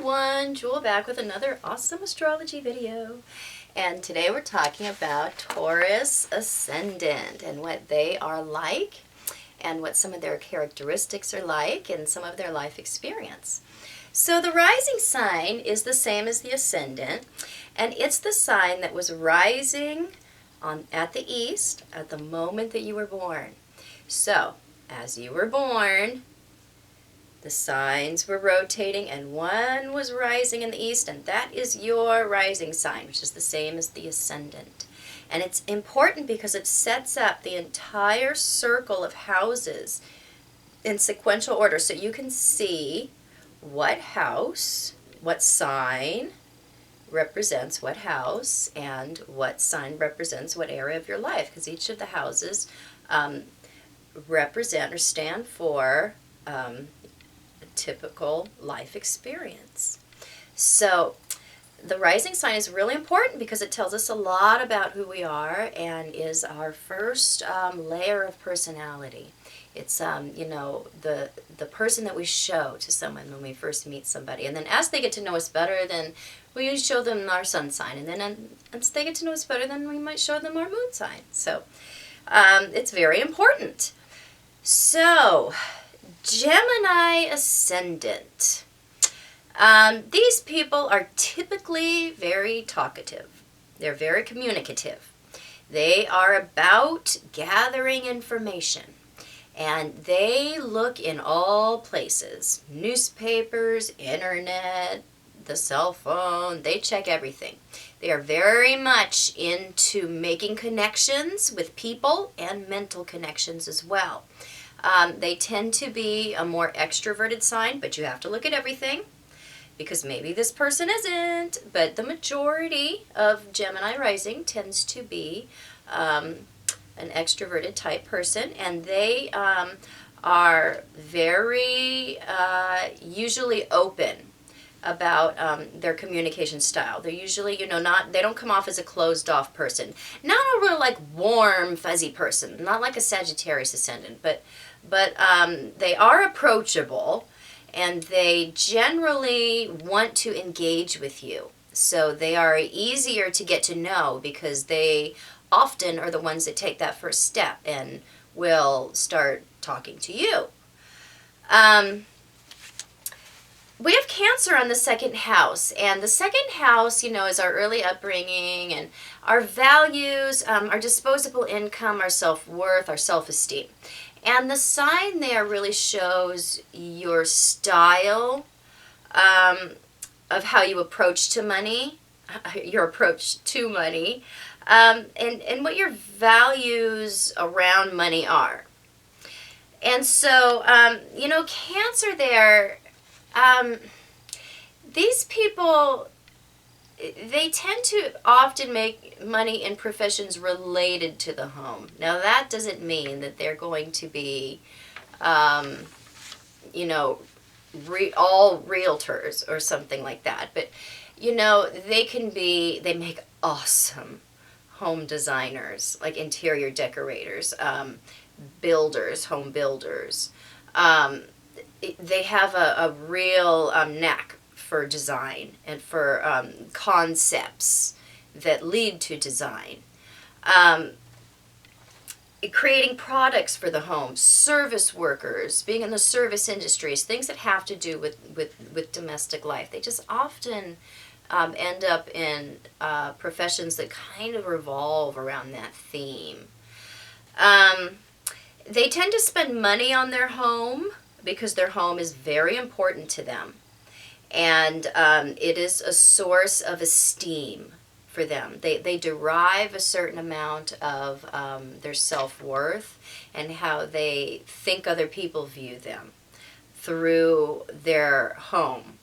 everyone, Jewel back with another awesome astrology video. And today we're talking about Taurus Ascendant and what they are like and what some of their characteristics are like and some of their life experience. So the rising sign is the same as the ascendant, and it's the sign that was rising at the east at the moment that you were born. So as you were born, the signs were rotating and one was rising in the east, and that is your rising sign, which is the same as the ascendant. And it's important because it sets up the entire circle of houses in sequential order, so you can see what house, what sign represents what house, and what sign represents what area of your life, because each of the houses represent or stand for typical life experience. So the rising sign is really important because it tells us a lot about who we are and is our first layer of personality. It's the person that we show to someone when we first meet somebody, and then as they get to know us better, then we show them our sun sign, and then as they get to know us better, then we might show them our moon sign. So it's very important. So Gemini Ascendant. These people are typically very talkative. They're very communicative. They are about gathering information. And they look in all places. Newspapers, internet, the cell phone. They check everything. They are very much into making connections with people and mental connections as well. They tend to be a more extroverted sign, but you have to look at everything because maybe this person isn't, but the majority of Gemini rising tends to be an extroverted type person, and they are very usually open about their communication style. They're usually, they don't come off as a closed off person. Not a real warm, fuzzy person, not like a Sagittarius ascendant, but they are approachable, and they generally want to engage with you. So they are easier to get to know because they often are the ones that take that first step and will start talking to you. We have Cancer on the second house, and the second house, is our early upbringing and our values, our disposable income, our self-worth, our self-esteem. And the sign there really shows your style of how you approach to money, your approach to money, and what your values around money are. And so, Cancer there, these people, they tend to often make money in professions related to the home. Now, that doesn't mean that they're going to be, all realtors or something like that. But, they make awesome home designers, like interior decorators, builders, home builders. They have a real knack for design and for concepts that lead to design. Creating products for the home, service workers, being in the service industries, things that have to do with domestic life. They just often end up in professions that kind of revolve around that theme. They tend to spend money on their home because their home is very important to them. And it is a source of esteem for them. They derive a certain amount of their self-worth and how they think other people view them through their home.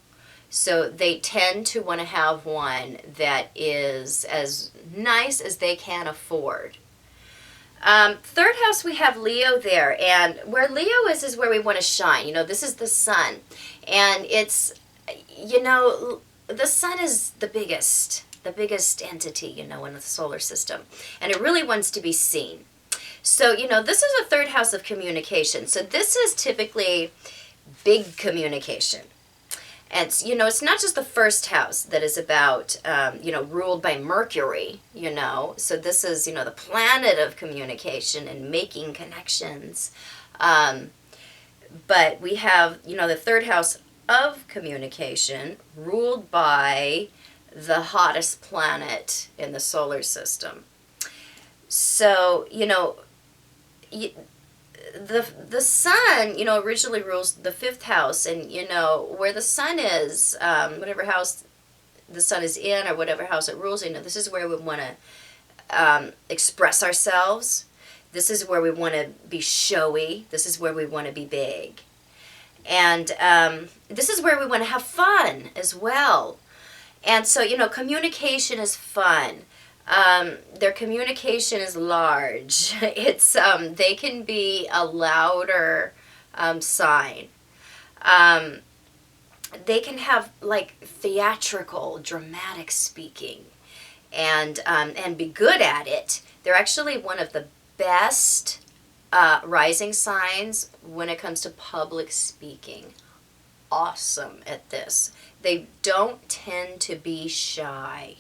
So they tend to want to have one that is as nice as they can afford. Third house, we have Leo there, and where Leo is where we want to shine. This is the sun, and it's, the sun is the biggest entity, in the solar system, and it really wants to be seen. So, this is a third house of communication. So this is typically big communication. And it's not just the first house that is about, ruled by Mercury, So this is, the planet of communication and making connections. But we have, the third house of communication ruled by the hottest planet in the solar system. So, the sun, originally rules the fifth house, and where the sun is, whatever house the sun is in or whatever house it rules in, this is where we want to express ourselves. This is where we want to be showy. This is where we want to be big. And this is where we want to have fun as well. And so, communication is fun. Their communication is large. It's they can be a louder sign. They can have like theatrical, dramatic speaking, and be good at it. They're actually one of the best rising signs when it comes to public speaking. Awesome at this. They don't tend to be shy.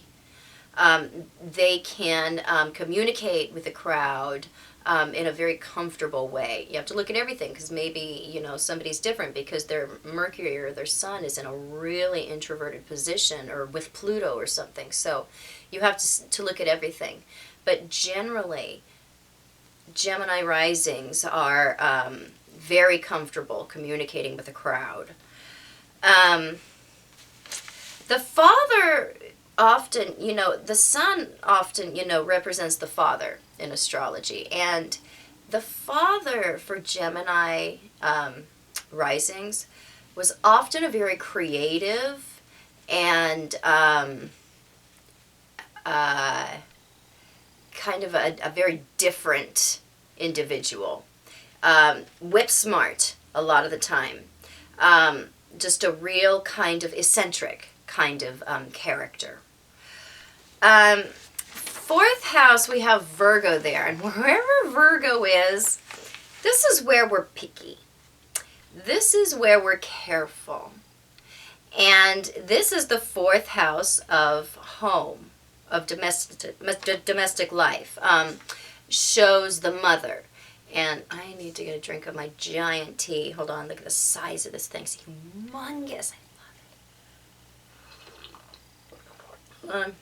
They can communicate with the crowd in a very comfortable way. You have to look at everything because maybe, somebody's different because their Mercury or their Sun is in a really introverted position or with Pluto or something. So you have to look at everything. But generally, Gemini risings are very comfortable communicating with the crowd. The father often, the sun often, represents the father in astrology. And the father for Gemini risings was often a very creative and kind of a very different individual. Whip smart a lot of the time. Just a real kind of eccentric kind of character. Fourth house, we have Virgo there. And wherever Virgo is, this is where we're picky. This is where we're careful. And this is the fourth house of home, of domestic life. Shows the mother. And I need to get a drink of my giant tea. Hold on, look at the size of this thing. It's humongous. I love it.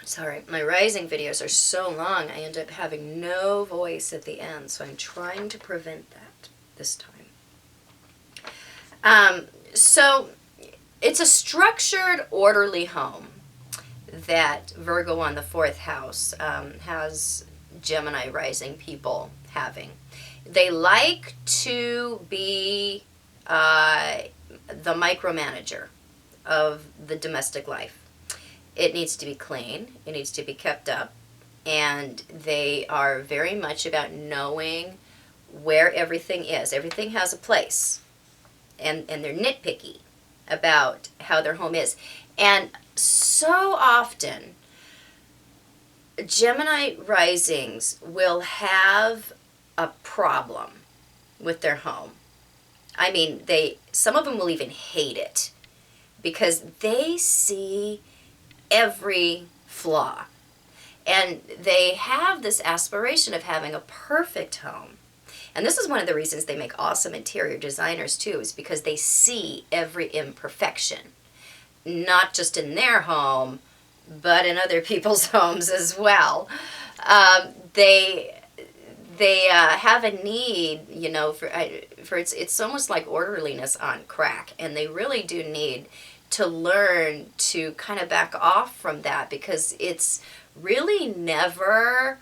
Sorry, my rising videos are so long, I end up having no voice at the end, so I'm trying to prevent that this time. So it's a structured, orderly home that Virgo on the fourth house has Gemini rising people having. They like to be the micromanager of the domestic life. It needs to be clean, it needs to be kept up, and they are very much about knowing where everything is. Everything has a place, and they're nitpicky about how their home is. And so often, Gemini risings will have a problem with their home. I mean, some of them will even hate it because they see every flaw. And they have this aspiration of having a perfect home. And this is one of the reasons they make awesome interior designers too, is because they see every imperfection. Not just in their home, but in other people's homes as well. They have a need, for it's almost like orderliness on crack, and they really do need to learn to kind of back off from that because it's really never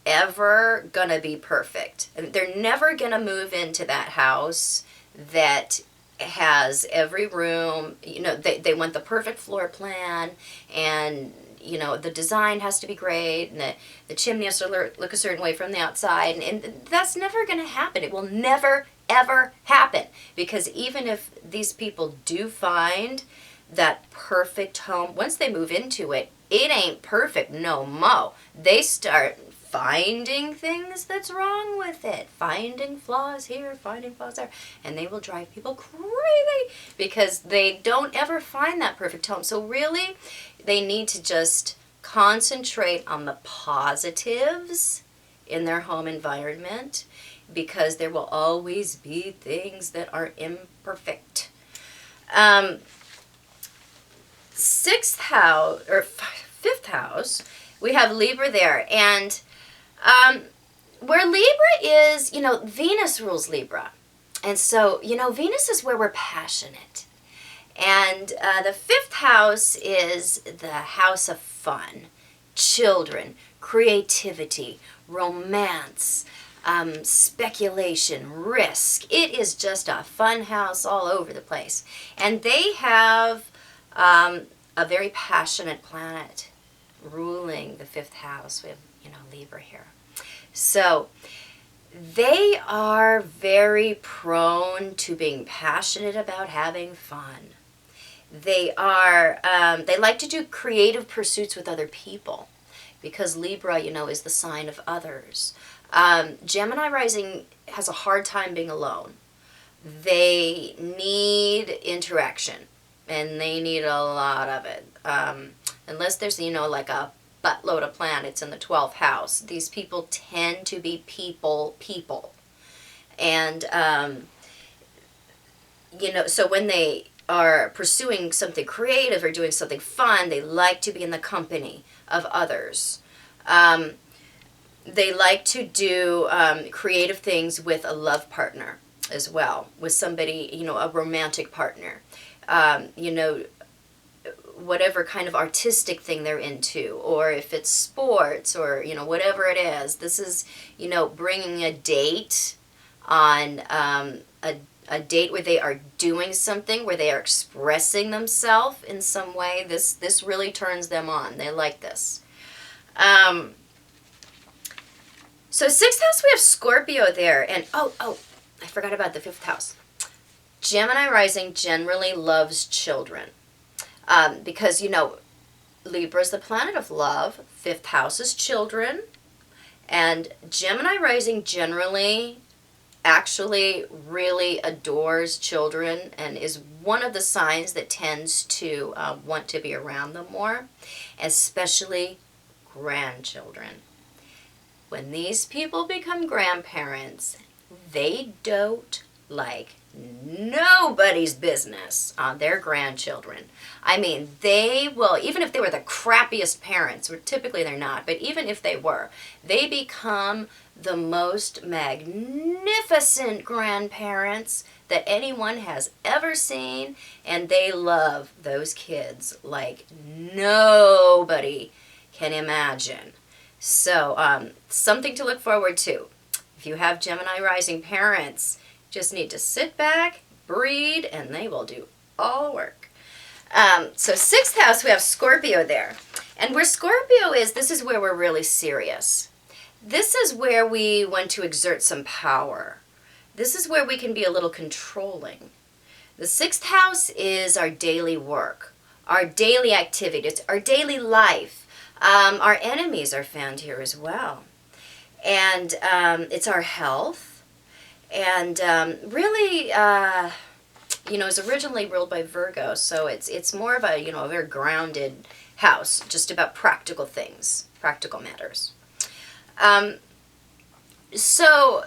ever gonna be perfect. And they're never gonna move into that house that has every room, they want the perfect floor plan, and the design has to be great, and the chimney has to look a certain way from the outside, and that's never going to happen. It will never ever happen, because even if these people do find that perfect home, once they move into it, it ain't perfect no mo. They start finding things that's wrong with it, finding flaws here, finding flaws there, and they will drive people crazy because they don't ever find that perfect home. So really, they need to just concentrate on the positives in their home environment, because there will always be things that are imperfect. Sixth house, or fifth house, we have Libra there. And where Libra is, Venus rules Libra. And so, Venus is where we're passionate. And the fifth house is the house of fun, children, creativity, romance, speculation, risk. It is just a fun house all over the place. And they have a very passionate planet ruling the fifth house. We have, Libra here. So they are very prone to being passionate about having fun. They like to do creative pursuits with other people, because Libra, is the sign of others. Gemini rising has a hard time being alone. They need interaction, and they need a lot of it. Unless there's, like a buttload of planets in the 12th house, these people tend to be people. And, so when they are pursuing something creative or doing something fun, they like to be in the company of others. They like to do creative things with a love partner as well, with somebody, a romantic partner, whatever kind of artistic thing they're into, or if it's sports, or, whatever it is. This is, bringing a date on a date where they are doing something, where they are expressing themselves in some way. This really turns them on. They like this. So sixth house, we have Scorpio there. And, I forgot about the fifth house. Gemini rising generally loves children. Because, Libra is the planet of love. Fifth house is children. And Gemini rising generally actually really adores children and is one of the signs that tends to want to be around them more, especially grandchildren. When these people become grandparents, they dote like nobody's business on their grandchildren. I mean, they will, even if they were the crappiest parents, or typically they're not, but even if they were, they become the most magnificent grandparents that anyone has ever seen, and they love those kids like nobody can imagine. So, something to look forward to. If you have Gemini rising parents, just need to sit back, breathe, and they will do all the work. So sixth house, we have Scorpio there. And where Scorpio is, this is where we're really serious. This is where we want to exert some power. This is where we can be a little controlling. The sixth house is our daily work, our daily activities, our daily life. Our enemies are found here as well. And it's our health. And really, it's originally ruled by Virgo, so it's more of a, a very grounded house, just about practical things, practical matters. So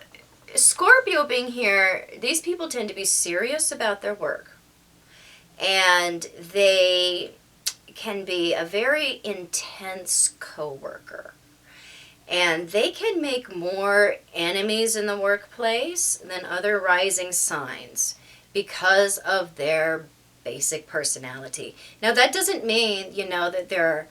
Scorpio being here, these people tend to be serious about their work. And they can be a very intense coworker. And they can make more enemies in the workplace than other rising signs because of their basic personality. Now, that doesn't mean, that they're,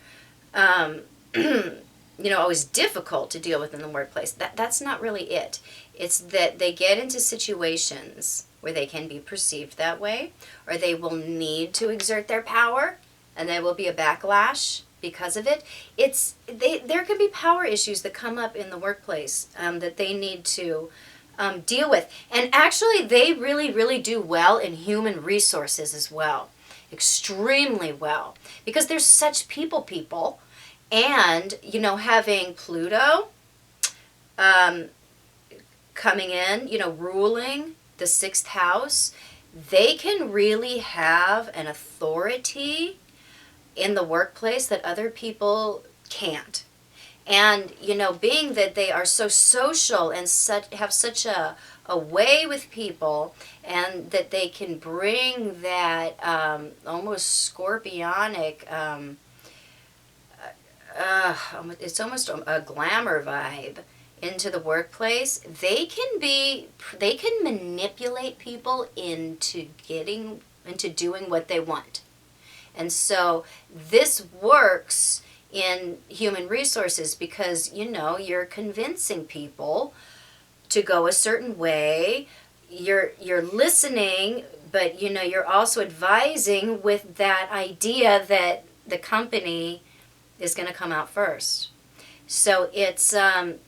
always difficult to deal with in the workplace. That's not really it. It's that they get into situations where they can be perceived that way, or they will need to exert their power, and there will be a backlash because of it. There can be power issues that come up in the workplace that they need to deal with. And actually, they really, really do well in human resources as well. Extremely well. Because they're such people. And, having Pluto um, coming in, ruling the sixth house, they can really have an authority in the workplace that other people can't. And, being that they are so social and have such a way with people, and that they can bring that almost scorpionic, it's almost a glamour vibe into the workplace. They can manipulate people into doing what they want. And so this works in human resources because, you're convincing people to go a certain way. You're listening, but, you're also advising with that idea that the company is going to come out first. So it's a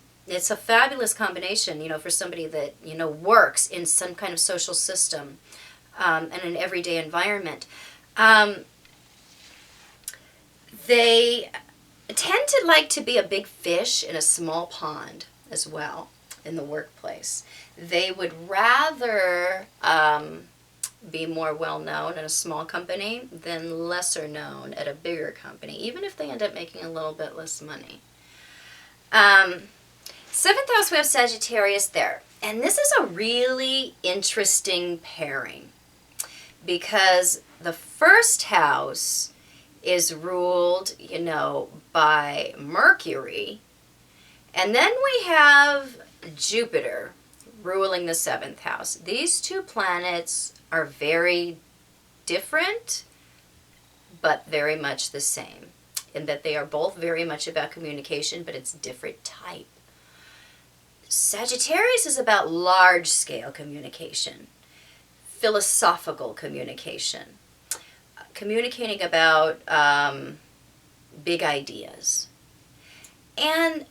fabulous combination, for somebody that, works in some kind of social system and an everyday environment. They tend to like to be a big fish in a small pond as well in the workplace. They would rather be more well known in a small company than lesser known at a bigger company, even if they end up making a little bit less money. Seventh house, we have Sagittarius there. And this is a really interesting pairing because the first house is ruled, by Mercury. And then we have Jupiter ruling the seventh house. These two planets are very different, but very much the same, in that they are both very much about communication, but it's different type. Sagittarius is about large-scale communication, philosophical communication, communicating about big ideas. And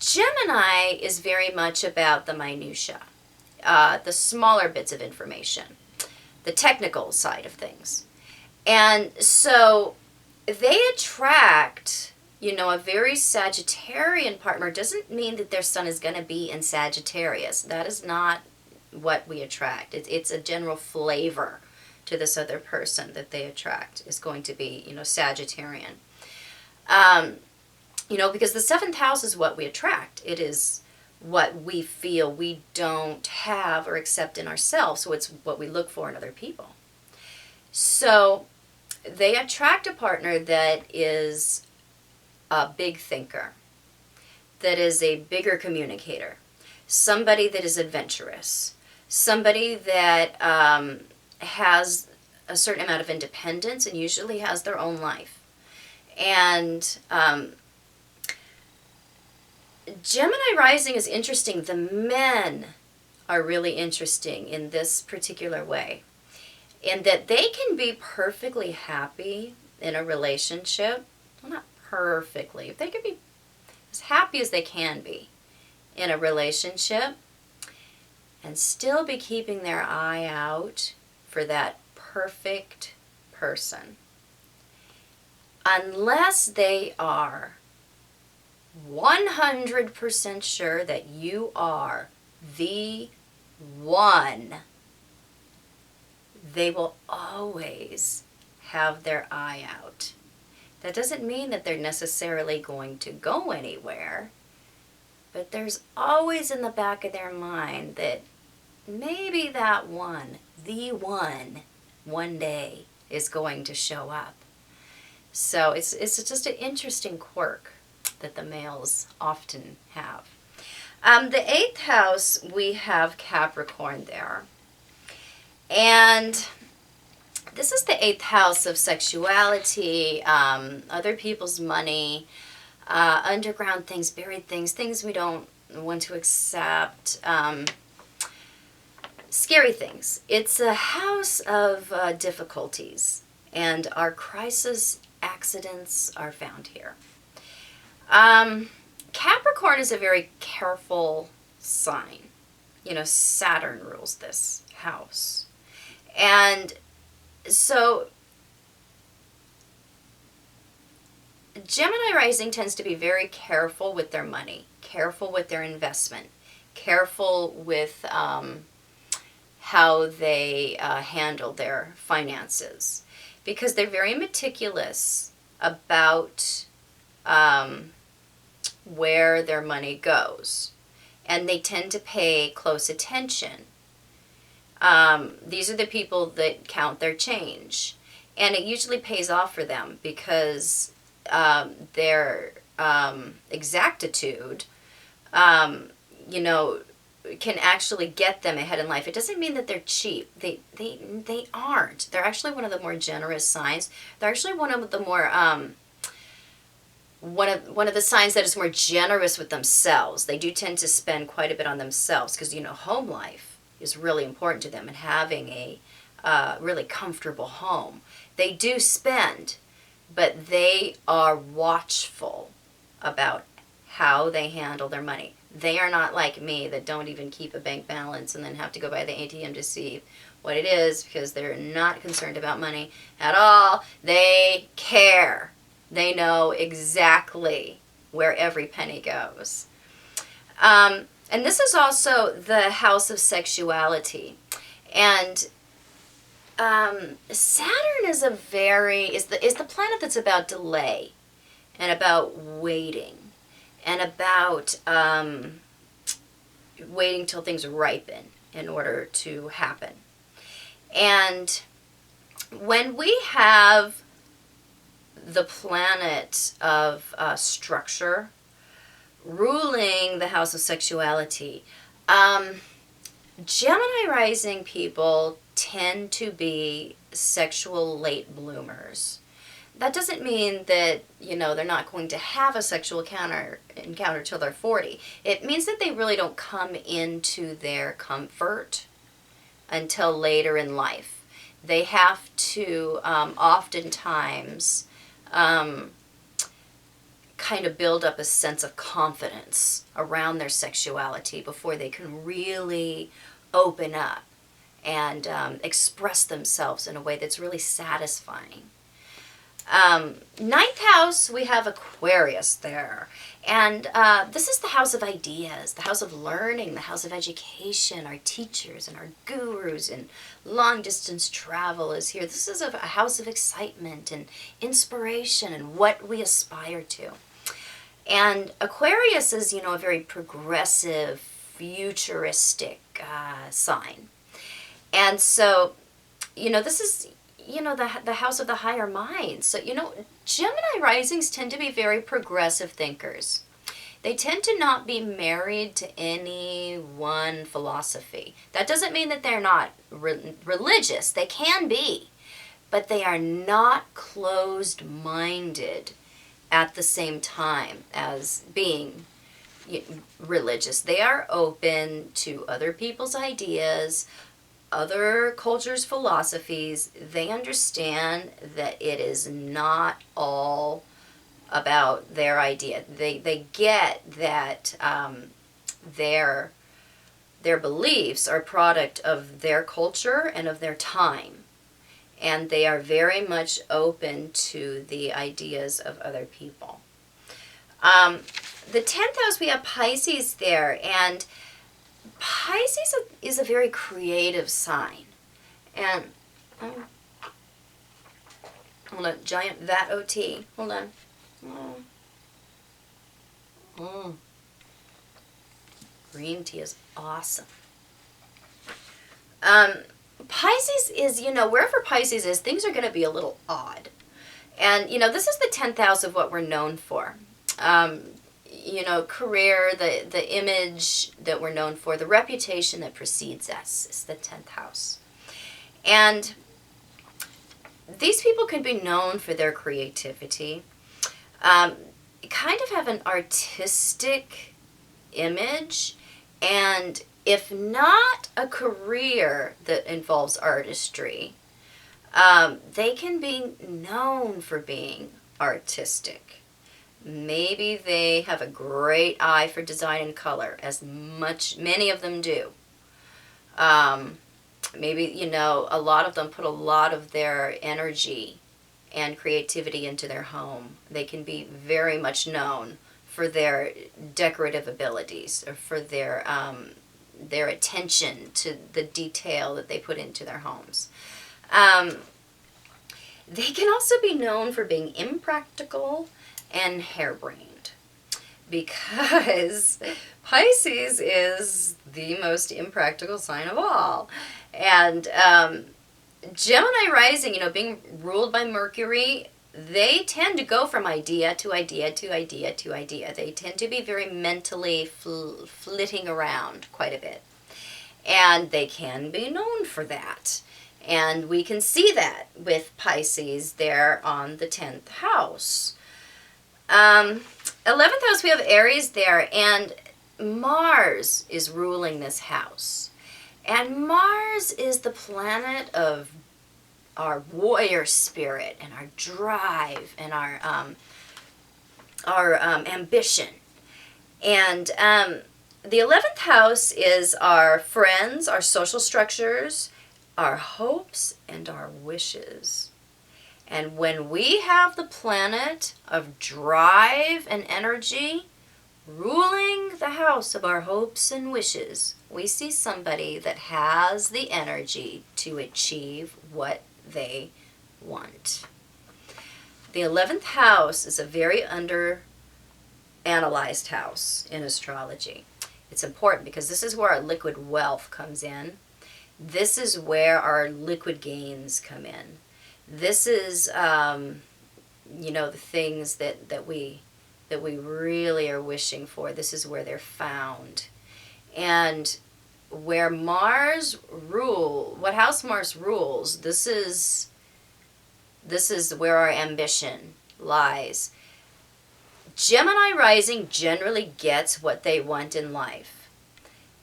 Gemini is very much about the minutia, the smaller bits of information, the technical side of things. And so they attract, a very Sagittarian partner. Doesn't mean that their sun is going to be in Sagittarius. That is not what we attract. It's a general flavor to this other person that they attract is going to be, Sagittarian. Because the seventh house is what we attract. It is what we feel we don't have or accept in ourselves. So it's what we look for in other people. So they attract a partner that is a big thinker, that is a bigger communicator, somebody that is adventurous, somebody that has a certain amount of independence and usually has their own life. And Gemini rising is interesting. The men are really interesting in this particular way, in that they can be perfectly happy in a relationship. Well, not perfectly. They can be as happy as they can be in a relationship and still be keeping their eye out for that perfect person. Unless they are 100% sure that you are the one, they will always have their eye out. That doesn't mean that they're necessarily going to go anywhere, but there's always in the back of their mind that maybe that one, the one day is going to show up. So it's just an interesting quirk that the males often have. The eighth house, we have Capricorn there. And this is the eighth house of sexuality, other people's money, underground things, buried things, things we don't want to accept, scary things. It's a house of difficulties, and our crisis accidents are found here. Capricorn is a very careful sign. Saturn rules this house. And so Gemini rising tends to be very careful with their money, careful with their investment, careful with how they handle their finances, because they're very meticulous about where their money goes, and they tend to pay close attention. These are the people that count their change, and it usually pays off for them because their exactitude, you know, can actually get them ahead in life. It doesn't mean that they're cheap. They aren't. They're actually one of the more generous signs. They're actually one of the more one of the signs that is more generous with themselves. They do tend to spend quite a bit on themselves because, you know, home life is really important to them, and having a really comfortable home. They do spend, but they are watchful about how they handle their money. They are not like me that don't even keep a bank balance and then have to go by the ATM to see what it is, because they're not concerned about money at all. They care. They know exactly where every penny goes. And this is also the house of sexuality. And Saturn is the planet that's about delay and about waiting and about waiting till things ripen in order to happen. And when we have the planet of structure ruling the house of sexuality, Gemini rising people tend to be sexual late bloomers. That doesn't mean that, you know, they're not going to have a sexual encounter till they're 40. It means that they really don't come into their comfort until later in life. They have to oftentimes kind of build up a sense of confidence around their sexuality before they can really open up and express themselves in a way that's really satisfying. Ninth house, we have Aquarius there. And this is the house of ideas, the house of learning, the house of education. Our teachers and our gurus and long distance travel is here. This is a house of excitement and inspiration and what we aspire to. And Aquarius is, you know, a very progressive, futuristic sign. And so, you know, this is, you know, the house of the higher mind. So, you know, Gemini risings tend to be very progressive thinkers. They tend to not be married to any one philosophy. That doesn't mean that they're not religious. They can be. But they are not closed-minded at the same time as being religious. They are open to other people's ideas, other cultures' philosophies. They understand that it is not all about their idea. They get that their beliefs are a product of their culture and of their time. And they are very much open to the ideas of other people. The 10th house, we have Pisces there, and Pisces is a very creative sign. And hold on, giant vat OT. Hold on. Green tea is awesome. Pisces is, you know, wherever Pisces is, things are going to be a little odd. And, you know, this is the 10th house of what we're known for. You know, career, the image that we're known for, the reputation that precedes us is the 10th house. And these people can be known for their creativity, kind of have an artistic image, and if not a career that involves artistry, they can be known for being artistic. Maybe they have a great eye for design and color, many of them do. Maybe, you know, a lot of them put a lot of their energy and creativity into their home. They can be very much known for their decorative abilities, or for their attention to the detail that they put into their homes. They can also be known for being impractical and harebrained, because Pisces is the most impractical sign of all. And Gemini rising, being ruled by Mercury, they tend to go from idea to idea to idea to idea. They tend to be very mentally flitting around quite a bit. And they can be known for that. And we can see that with Pisces there on the 10th house. 11th house, we have Aries there, and Mars is ruling this house. And Mars is the planet of our warrior spirit and our drive and our ambition. And the 11th house is our friends, our social structures, our hopes, and our wishes. And when we have the planet of drive and energy ruling the house of our hopes and wishes, we see somebody that has the energy to achieve what they want. The 11th house is a very underanalyzed house in astrology. It's important because this is where our liquid wealth comes in. This is where our liquid gains come in. This is, the things that we really are wishing for. This is where they're found. And where Mars what house Mars rules, this is where our ambition lies. Gemini rising generally gets what they want in life.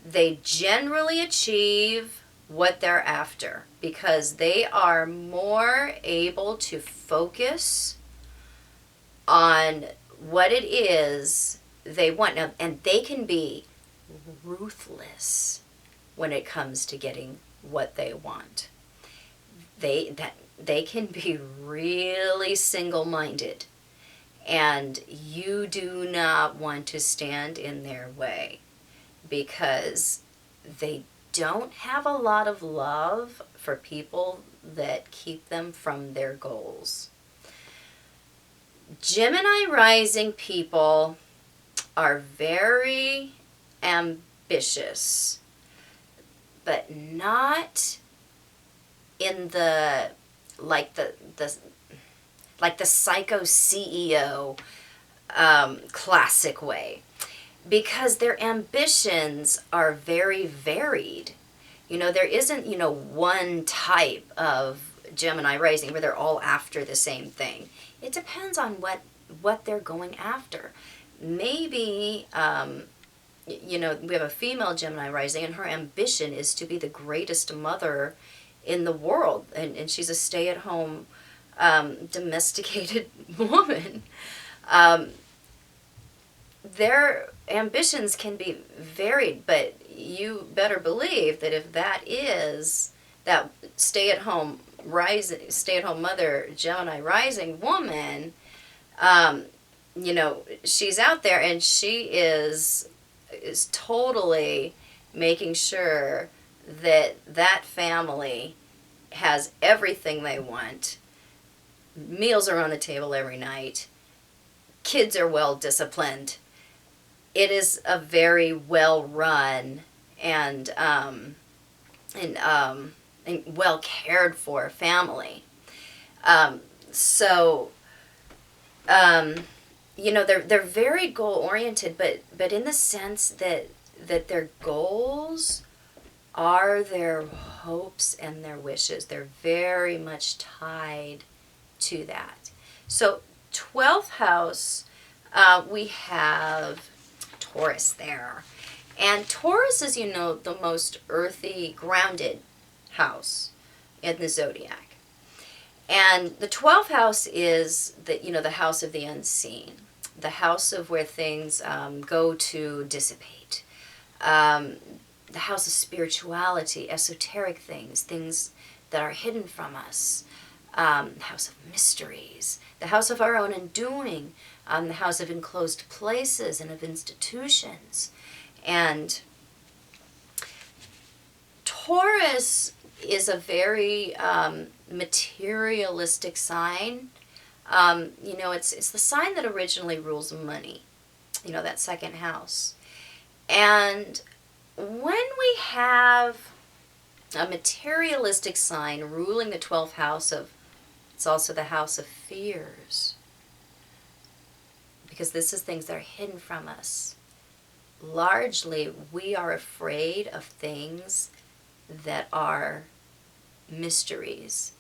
They generally achieve what they're after because they are more able to focus on what it is they want. Now, and they can be ruthless when it comes to getting what they want. They can be really single-minded, and you do not want to stand in their way because they don't have a lot of love for people that keep them from their goals. Gemini rising people are very ambitious, but not in the psycho CEO classic way, because their ambitions are very varied. There isn't, one type of Gemini rising where they're all after the same thing. It depends on what they're going after. Maybe, we have a female Gemini rising, and her ambition is to be the greatest mother in the world, and she's a stay-at-home, domesticated woman. Their ambitions can be varied, but you better believe that if that is that stay-at-home mother Gemini rising woman, she's out there and she is totally making sure that family has everything they want. Meals are on the table every night. Kids are well disciplined. It is a very well run and well cared for family. They're very goal oriented, but in the sense that their goals are their hopes and their wishes. They're very much tied to that. So 12th house, we have Taurus there. And Taurus is, the most earthy, grounded house in the zodiac. And the 12th house is the house of the unseen, the house of where things go to dissipate, the house of spirituality, esoteric things that are hidden from us, the house of mysteries, the house of our own undoing, the house of enclosed places and of institutions. And Taurus is a very materialistic sign. It's the sign that originally rules money, that second house. And when we have a materialistic sign ruling the 12th house it's also the house of fears, because this is things that are hidden from us. Largely, we are afraid of things that are mysteries,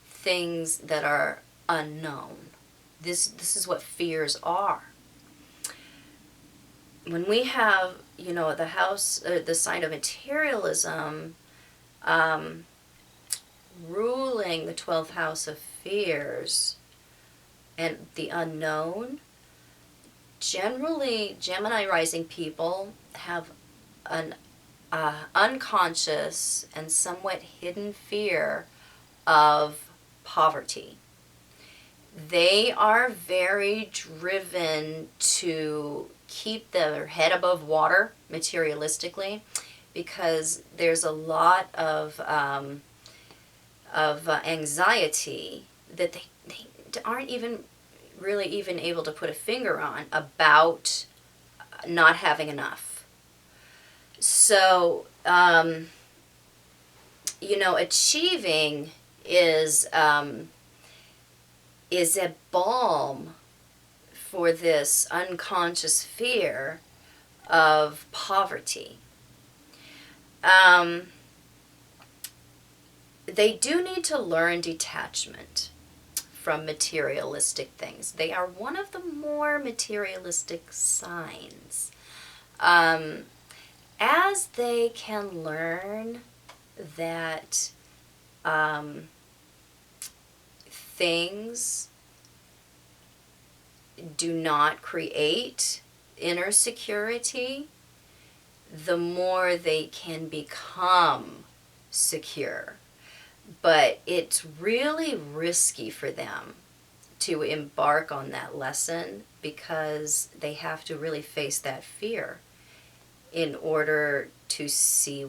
things that are unknown. This is what fears are. When we have, the house, the sign of materialism, ruling the 12th house of fears and the unknown, generally Gemini rising people have an unconscious and somewhat hidden fear of poverty. They are very driven to keep their head above water materialistically, because there's a lot of anxiety that they aren't even able to put a finger on about not having enough. So, achieving is a balm for this unconscious fear of poverty. They do need to learn detachment from materialistic things. They are one of the more materialistic signs. As they can learn that things do not create inner security, the more they can become secure. But it's really risky for them to embark on that lesson, because they have to really face that fear in order to see